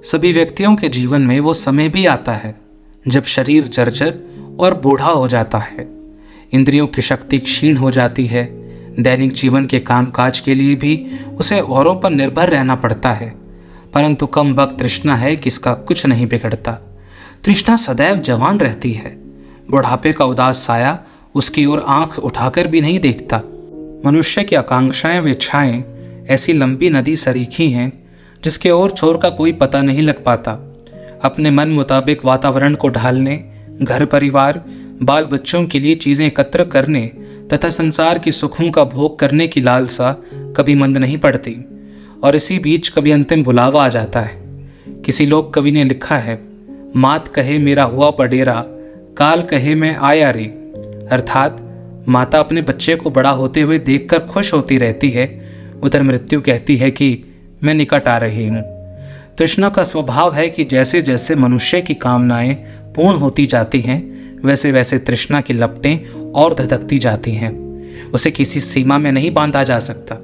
सभी व्यक्तियों के जीवन में वो समय भी आता है जब शरीर जर्जर और बूढ़ा हो जाता है, इंद्रियों की शक्ति क्षीण हो जाती है, दैनिक जीवन के कामकाज के लिए भी उसे औरों पर निर्भर रहना पड़ता है। परंतु कम वक्त तृष्णा है कि इसका कुछ नहीं बिगड़ता। तृष्णा सदैव जवान रहती है। बुढ़ापे का उदास साया उसकी ओर आंख उठाकर भी नहीं देखता। मनुष्य की आकांक्षाएं व इच्छाएं ऐसी लंबी नदी सरीखी हैं जिसके ओर छोर का कोई पता नहीं लग पाता। अपने मन मुताबिक वातावरण को ढालने, घर परिवार, बाल बच्चों के लिए चीजें एकत्र करने तथा संसार की सुखों का भोग करने की लालसा कभी मंद नहीं पड़ती। और इसी बीच कभी अंतिम बुलावा आ जाता है। किसी लोक कवि ने लिखा है, मात कहे मेरा हुआ पडेरा, काल कहे मैं आया रे। अर्थात माता अपने बच्चे को बड़ा होते हुए देखकर खुश होती रहती है, उधर मृत्यु कहती है कि मैं निकट आ रही हूँ। तृष्णा का स्वभाव है कि जैसे जैसे मनुष्य की कामनाएं पूर्ण होती जाती हैं, वैसे वैसे तृष्णा की लपटें और धधकती जाती हैं। उसे किसी सीमा में नहीं बांधा जा सकता।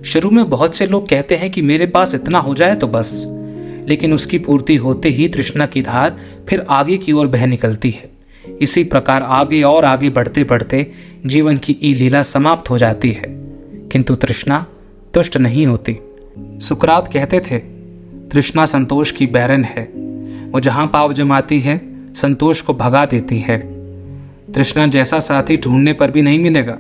शुरू में बहुत से लोग कहते हैं कि मेरे पास इतना हो जाए तो बस, लेकिन उसकी पूर्ति होते ही तृष्णा की धार फिर आगे की ओर बह निकलती है। इसी प्रकार आगे और आगे बढ़ते बढ़ते जीवन की ई लीला समाप्त हो जाती है, किंतु तृष्णा तुष्ट नहीं होती। सुकरात कहते थे, तृष्णा संतोष की बैरन है, वो जहां पाव जमाती है संतोष को भगा देती है। तृष्णा जैसा साथी ढूंढने पर भी नहीं मिलेगा।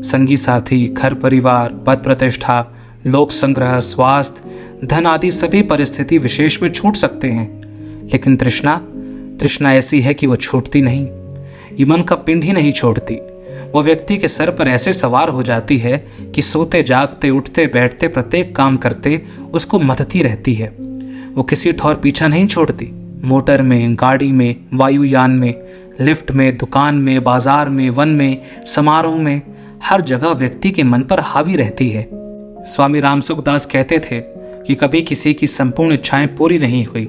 संगी साथी, घर परिवार, पद प्रतिष्ठा, लोक संग्रह, स्वास्थ्य, धन आदि सभी परिस्थिति विशेष में छूट सकते हैं, लेकिन तृष्णा ऐसी है कि वो छूटती नहीं। ये मन का पिंड ही नहीं छोड़ती। वो व्यक्ति के सर पर ऐसे सवार हो जाती है कि सोते जागते, उठते बैठते, प्रत्येक काम करते उसको मथती रहती है। वो किसी ठौर पीछा नहीं छोड़ती। मोटर में, गाड़ी में, वायुयान में, लिफ्ट में, दुकान में, बाजार में, वन में, समारोह में, हर जगह व्यक्ति के मन पर हावी रहती है। स्वामी रामसुखदास कहते थे कि कभी किसी की संपूर्ण इच्छाएं पूरी नहीं हुई।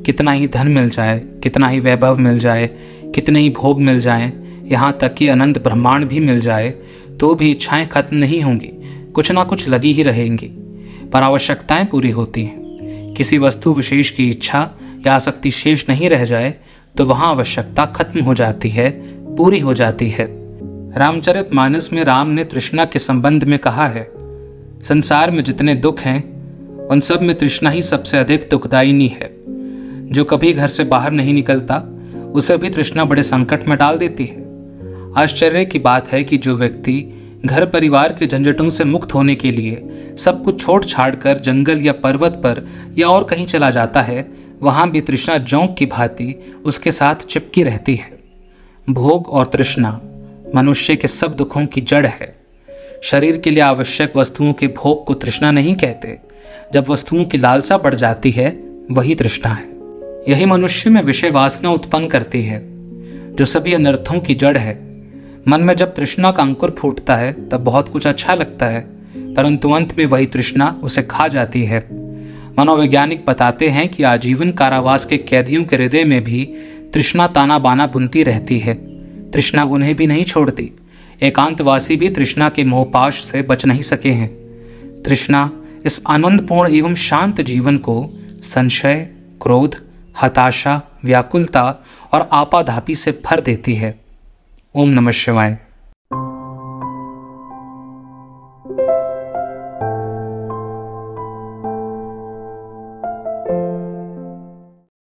कितना ही धन मिल जाए, कितना ही वैभव मिल जाए, कितने ही भोग मिल जाएं, यहाँ तक कि अनंत ब्रह्मांड भी मिल जाए, तो भी इच्छाएं खत्म नहीं होंगी, कुछ ना कुछ लगी ही रहेंगी। पर आवश्यकताएं पूरी होती हैं। किसी वस्तु विशेष की इच्छा या आसक्ति शेष नहीं रह जाए तो वहां आवश्यकता खत्म हो जाती है, पूरी हो जाती है। रामचरितमानस में राम ने तृष्णा के संबंध में कहा है, संसार में जितने दुख हैं उन सब में तृष्णा ही सबसे अधिक दुखदायिनी है। जो कभी घर से बाहर नहीं निकलता उसे भी तृष्णा बड़े संकट में डाल देती है। आश्चर्य की बात है कि जो व्यक्ति घर परिवार के झंझटों से मुक्त होने के लिए सब कुछ छोड़ छाड़ कर जंगल या पर्वत पर या और कहीं चला जाता है, वहां भी तृष्णा जोंक की भांति उसके साथ चिपकी रहती है। भोग और तृष्णा मनुष्य के सब दुखों की जड़ है। शरीर के लिए आवश्यक वस्तुओं के भोग को तृष्णा नहीं कहते। जब वस्तुओं की लालसा बढ़ जाती है वही तृष्णा है। यही मनुष्य में विषय वासना उत्पन्न करती है, जो सभी अनर्थों की जड़ है। मन में जब तृष्णा का अंकुर फूटता है तब बहुत कुछ अच्छा लगता है, परंतु अंत में वही तृष्णा उसे खा जाती है। मनोवैज्ञानिक बताते हैं कि आजीवन कारावास के कैदियों के हृदय में भी तृष्णा ताना बाना बुनती रहती है। तृष्णा उन्हें भी नहीं छोड़ती। एकांतवासी भी तृष्णा के मोहपाश से बच नहीं सके हैं। तृष्णा इस आनंदपूर्ण एवं शांत जीवन को संशय, क्रोध, हताशा, व्याकुलता और आपाधापी से भर देती है। ओम नमः शिवाय।